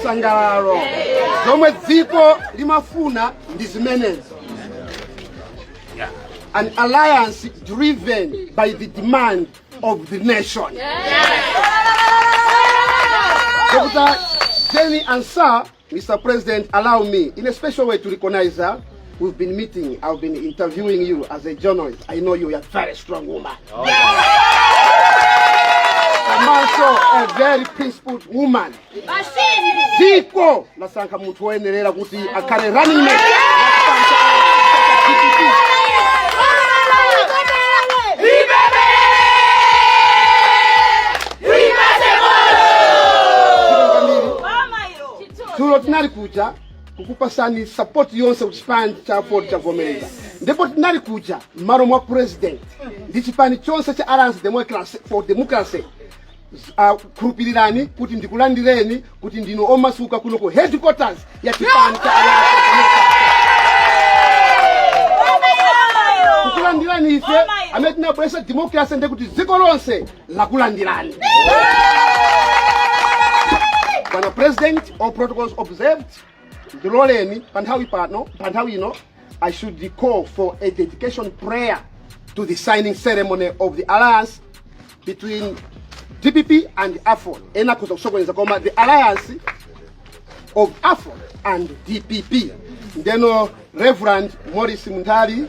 chisangalalo zomwe dziko limafuna ndi zimenezi. An alliance driven by the demand of the nation. Dr. Jenny and Sir, Mr. President, allow me in a special way to recognize her. We've been meeting, I've been interviewing you as a journalist. I know you are a very strong woman. Oh. I'm also a very principled woman. Ziko nasanka muntu wenerera kuti akale running mate. Tulo tinali kuja kukupasani support yonse kuchipani cha Aford cha vomereza. Ndipo tinali kuja maro mwa president ndi chipani chonse cha Alliance for Democracy kurupirirani kuti ndikulandireni kuti ndino omasuka kuno ku headquarters ya chipani cha Alliance for Democracy. Kukulandirani ife amene tinabwesa democracy ndi kuti dziko lonse lakulandirani. When a president, all protocols observed, I should call for a dedication prayer to the signing ceremony of the alliance between DPP and Aford. The alliance of Aford and DPP. Then Reverend Morris Mundari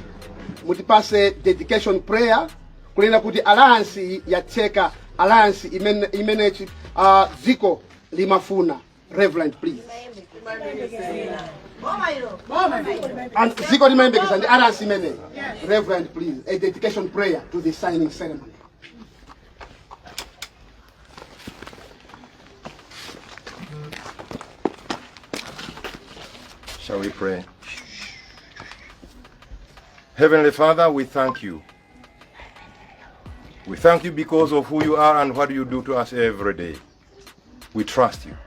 mutipase dedication prayer kulina kuti alliance ya Cheka alliance imenechi Ziko limafuna. Reverend, please. And Ziko limembekeza and the alliance imene. Reverend, please, a dedication prayer to the signing ceremony. Shall we pray? Heavenly Father, we thank you. We thank you because of who you are and what you do to us every day. We trust you.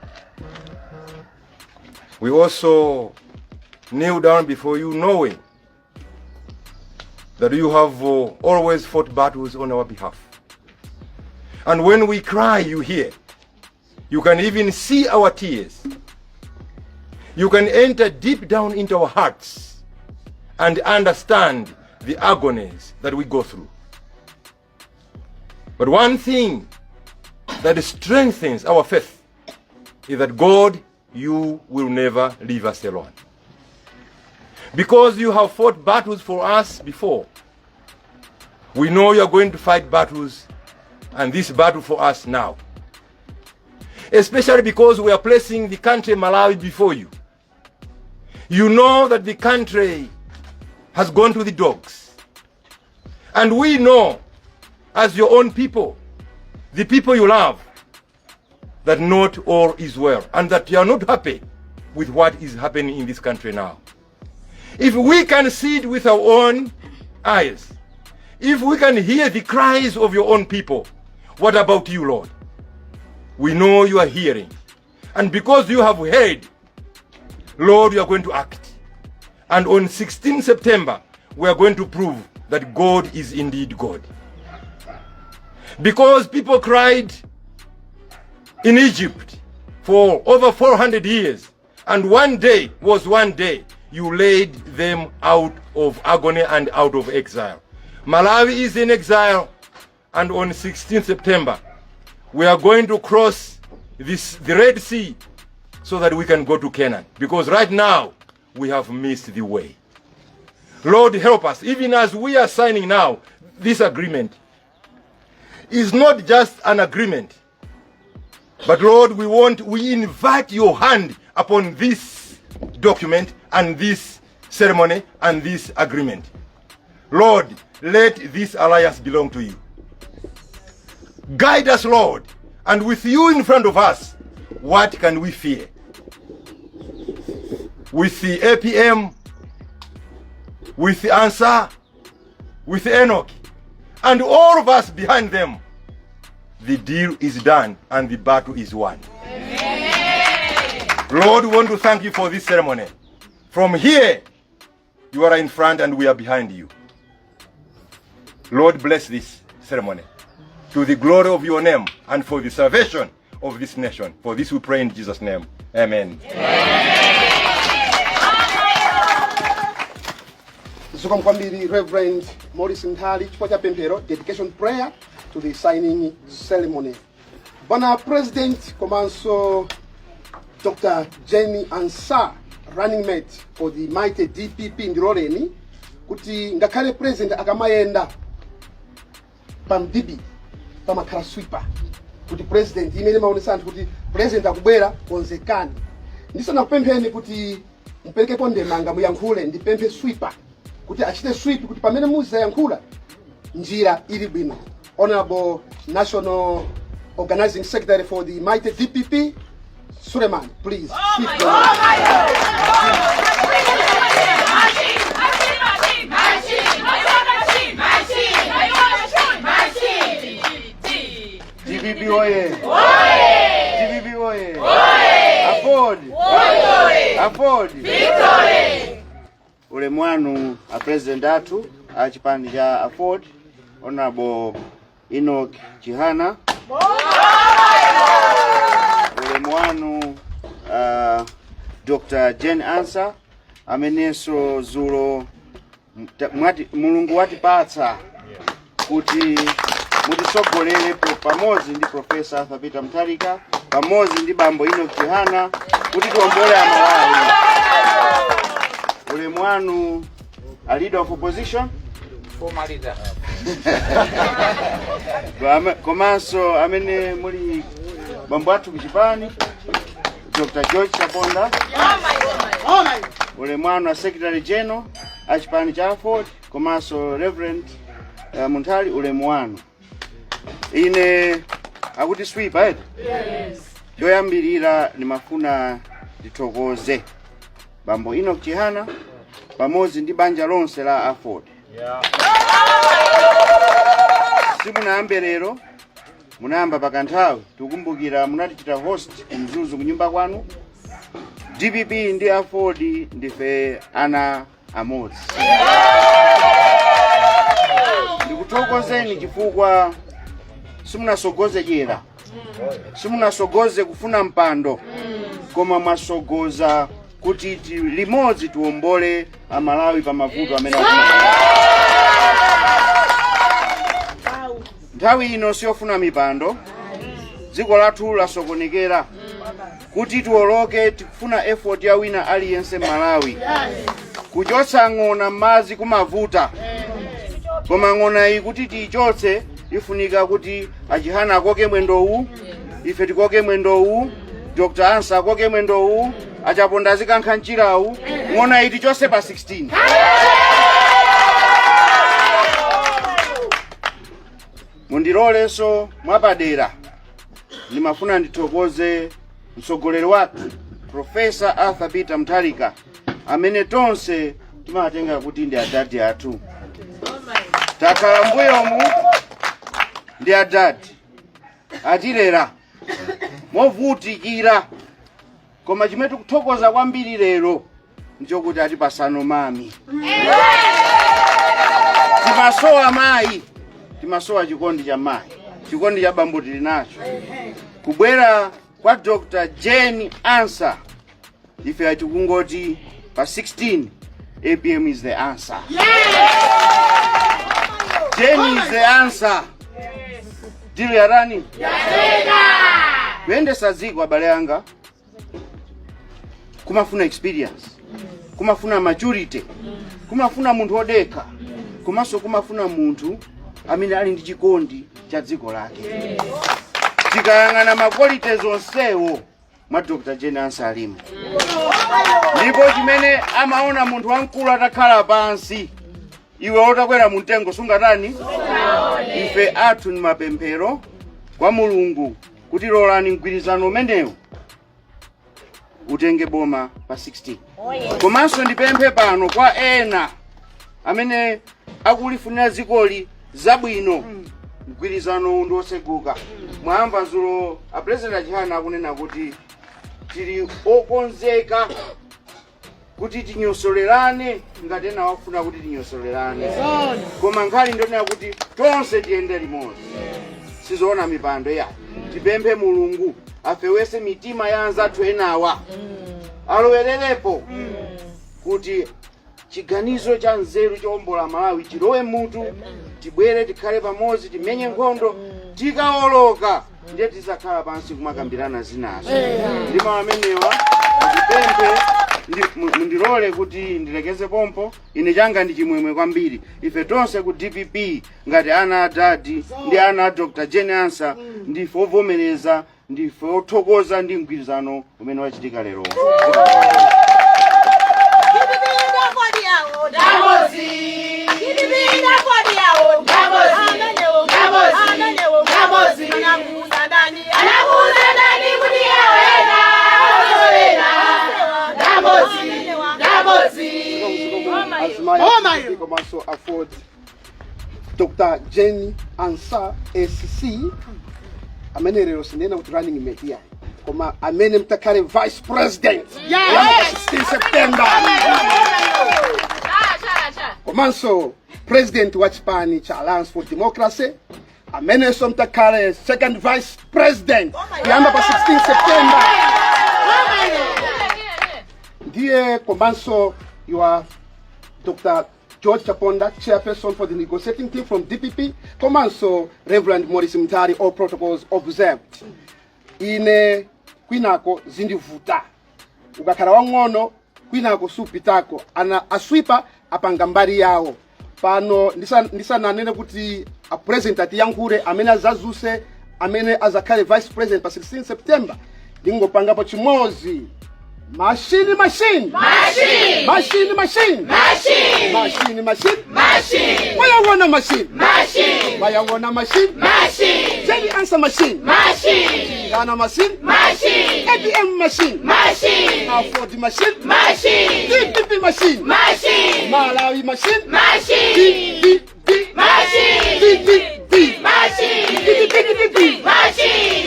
We also kneel down before you knowing that you have always fought battles on our behalf. And when we cry, you hear. You can even see our tears. You can enter deep down into our hearts and understand the agonies that we go through. But one thing that strengthens our faith is that God, you will never leave us alone. Because you have fought battles for us before, we know you are going to fight battles, and this battle for us now. Especially because we are placing the country Malawi before you. You know that the country has gone to the dogs. And we know, as your own people, the people you love, that not all is well, and that you are not happy with what is happening in this country now. If we can see it with our own eyes, if we can hear the cries of your own people, what about you, Lord? We know you are hearing. And because you have heard, Lord, you are going to act. And on 16 September, we are going to prove that God is indeed God. Because people cried in Egypt for over 400 years, and one day was one day you laid them out of agony and out of exile. Malawi is in exile, and on 16 September, we are going to cross the Red Sea so that we can go to Canaan. Because right now, we have missed the way. Lord, help us. Even as we are signing now, this agreement is not just an agreement. But Lord, we invite your hand upon this document and this ceremony and this agreement. Lord, let this alliance belong to you. Guide us, Lord, and with you in front of us, what can we fear? With the APM, with the Ansar, with Enoch, and all of us behind them, the deal is done and the battle is won. Amen. Lord, we want to thank you for this ceremony. From here, you are in front and we are behind you. Lord, bless this ceremony to the glory of your name and for the salvation of this nation. For this we pray in Jesus' name. Amen. Zikomo kwambiri Reverend Morris Nthali chifukwa cha pemphero dedication prayer to the signing ceremony. Bwana President komanso Dr. Jenny Ansah, running mate for the mighty DPP ndiloleni kuti ngakhale president akamayenda pamdibi pamakhala sweeper kuti president imene maonesa anthu kuti president akubwera konzekani. Ndisana kupempheni kuti mperekepo ndemanga muyankhule ndipemphe sweeper kuti achite sweep kuti pamene muzayankhula njira ili bwino. Honorable National Organizing Secretary for the mighty DPP, Suleiman, please speak. DPP oye! DPP oye! Aford! Aford! Ule mwanu a president atu a chipani cha Aford, Honorable Enoch Chihana. Ule mwanu Dr. Jen Ansah ameneso zulo mulungu watipatsa kuti mutisogolere pamodzi ndi Professor Zafika Mtalika pamodzi ndi bambo Enoch Chihana kuti tiwombole Amalawi. Ule mwanu a leader of opposition, former leader. Komanso amene muli bambo athu kuchipani Dr. George Chaponda. Ule mwanu a Secretary General a chipani cha Aford komanso Reverend Muntali ule mwanu. Ine akuti sweeper eti? Yes. Yoyambirira nimafuna ndithokoze bambo Enoch Chihana pamodzi ndi banja lonse la Aford. Simunayambe lero, munayamba pakanthawi tikumbukira munatichita host kumzuzu kunyumba kwanu. DPP ndi Aford ndife ana amodzi. Ndikuthokozeni chifukwa simunasogoze jera, simunasogoze kufuna mpando, koma mwasogoza kuti limodzi tiwombole Amalawi pa mavuto amene nthawi ino siyofuna mipando. Dziko lathu lasokonekera kuti tiwoloke tikufuna effort ya wina aliyense Malawi kuchotsa ng'ona m'madzi kumavuta, koma ng'ona iyi kuti tiichotse ifunika kuti Achihana akoke mwendo uwu, ife tikoke mwendo uwu, Dr. Ansah akoke mwendo uwu, achaponda zikankha nchirawu, ng'ona iti chose pa 16. Mundiloleso mwapadera ndimafuna ndithokoze mtsogoleri wathu Professor Zafika Mtalika amene tonse timatenga kuti ndi adadi athu. Takhala mbuyomu ndi adadi atilera movutikira, koma chimene tikuthokoza kwambiri lero nchokuti atipasano mami. Timasowa mayi, timasowa chikondi cha mayi, chikondi cha bambo tili nacho. Kubwera kwa Dr. Jen Ansah ife atikungoti pa 16 APM is the answer. Jen is the answer. Dili ya rani? Wende saziko abale yanga kumafuna experience, kumafuna maturity, kumafuna munthu odeka, komanso kumafuna munthu amene ali ndi chikondi cha dziko lake. Tikayang'ana maqualities onsewo mwa Dr. Jen Ansah alimo. Ndipo chimene amaona munthu wamkulu atakhala pansi, iwe otakwera mtengo sungatani? Ife athu ni mapemphero kwa Mulungu kuti lolani mgwirizano umenewu utenge boma pa 16. Komanso ndipemphe pano kwa ena amene akulifunira zikoli zabwino, mgwirizano ndioseguka. Mwamba zulo a President Chihana akunena kuti tili okonzeka kuti tinyosolerane ngati ena wafuna kuti tinyosolerane. Koma nkhali ndionera kuti tonse tiyende limodzi. Sizoona mipando ya. Tipemphe Mulungu afewese mitima ya anzathu enawa alowererepo kuti chiganizo cha nzeru chowombola Malawi chilowe mutu tibwere tikhale pamodzi timenye nkhondo tikaoloka ndiye tisakhala pansi kumakambirana zinazo ndi mawu amenewa ndipemphe mundilole kuti ndilekeze pompo ine changa ndi chimwemwe kwambiri ife tonse ku DPP ngati ana a dadi ndi ana a Dr. Jane Ansa ndife ovomereza ndife othokoza ndi mgwirizano umene wachitika lero. Komanso Aford Dr. Jane Ansa SC amene lero sinena kuti running mate yayi koma amene mtakale vice president ya 16 September komanso president wa chipani cha Alliance for Democracy amene so mtakale second vice president yamba pa 16 September ndiye komanso you are Dr. George Chaponda, chairperson for the negotiating team from DPP, komanso Reverend Morris Mtari, all protocols observed. Ine kwinako zindivuta. Ukakhala wang'ono kwinako supitako ana aswipa apanga mbali yawo. Pano ndisananene kuti a president ati yankhure amene azazuse amene azakhale vice president pa 16 September. Ndingopanga pa chimozi. Machine. Why you want a machine? Why you want a machine? Tell the answer machine. Ghana machine. ATM machine. Aford machine. DPP machine. Malawi machine. DPP machine.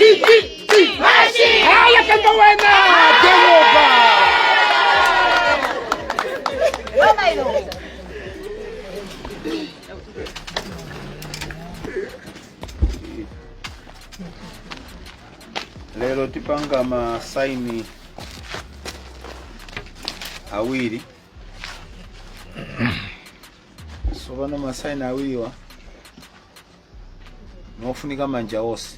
DPP machine. Haya kamba wena. Lero tipanga masaini awiri so bano masaini awiriwa nofunika manja ose